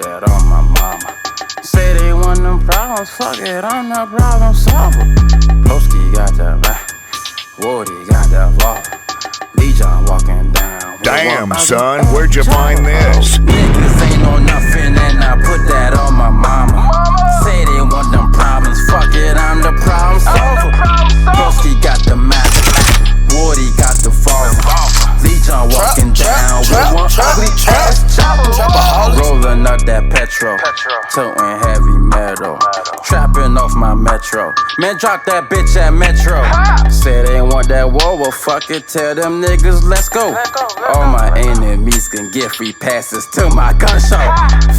that on my mama. Say they want them problems, fuck it, I'm the problem solver. Broski got that back, Woody got that Volvo. Lee John walking down. Damn, son, where'd you find this? Niggas ain't know nothing, and I put that on my mama. Say they want them problems, fuck it, I'm the problem solver. Broski got the map, Woody got the Volvo. Lee John walking down with one ugly ass chopper. Rolling up that petrol, toting heavy metal. Trapping off my metro. Man, drop that bitch at Metro. Say they want that war, well fuck it, tell them niggas let's go. All my enemies can get free passes to my gun show.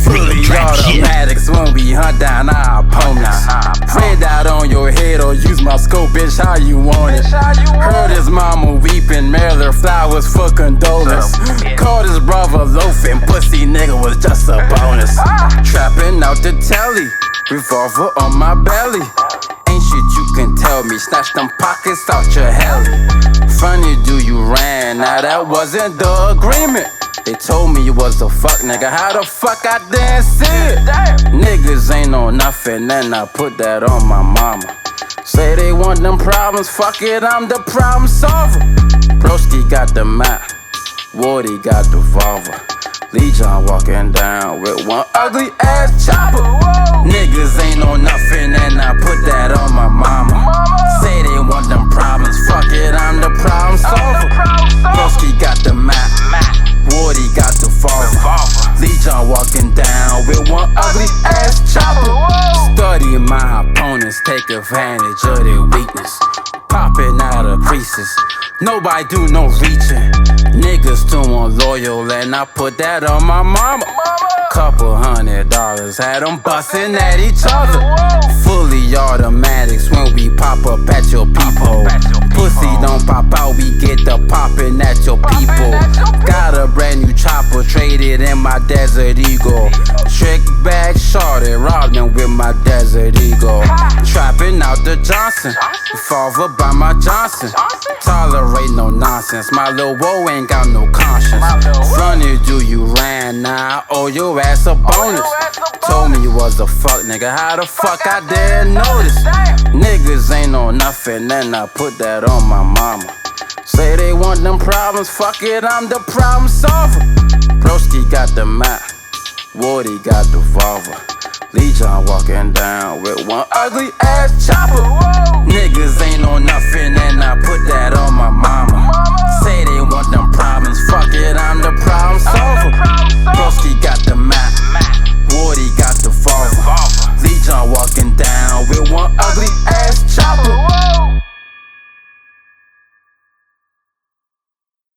Fully automatics when we hunt down our opponents. Red out on your head or use my scope, bitch, how you want it. Heard his mama weeping, mail her flowers for condolence. Called his brother loafing, pussy nigga was just a bonus. Trapping out the telly, revolver on my belly. Ain't shit you can tell me, snatch them pockets out your heli. Funny do you ran, now that wasn't the agreement. They told me you was a fuck nigga, how the fuck I didn't see it? Niggas ain't know nothing, and I put that on my mama. Say they want them problems, fuck it, I'm the problem solver. Broski got the map, Woody got the Volvo. Lee John walking down with one ugly ass chopper. Niggas ain't know nothing, and I put that on my mama. Say they want them problems, fuck it, I'm the problem solver. Broski got the map, Woody got the Volvo. Lee John walking down with one ugly ass chopper. Study my opponents, take advantage of their weakness. Popping out of creases, nobody do no reaching. Niggas too unloyal, and I put that on my mama. Couple $100, had them bustin' at each other. Fully automatics when we pop up at your peephole. Pussy don't pop out, we get the poppin' at your people. Got a brand new chopper, traded in my Desert Eagle. Trick bag shorty, robbed them with my Desert Eagle. Trapping out the Johnson, revolver by my Johnson. Tolerate no nonsense, my lil' woe ain't got no conscience. Funny do you ran, now I owe your ass a bonus. Told me you was a fuck nigga, how the fuck I didn't notice? Niggas ain't know nothing, and I put that on my mama. Say they want them problems, fuck it, I'm the problem solver. Broski got the map, Woody got the Volvo. Lee John walking down with one ugly ass chopper. Niggas ain't know nothing, and I put that on my mama.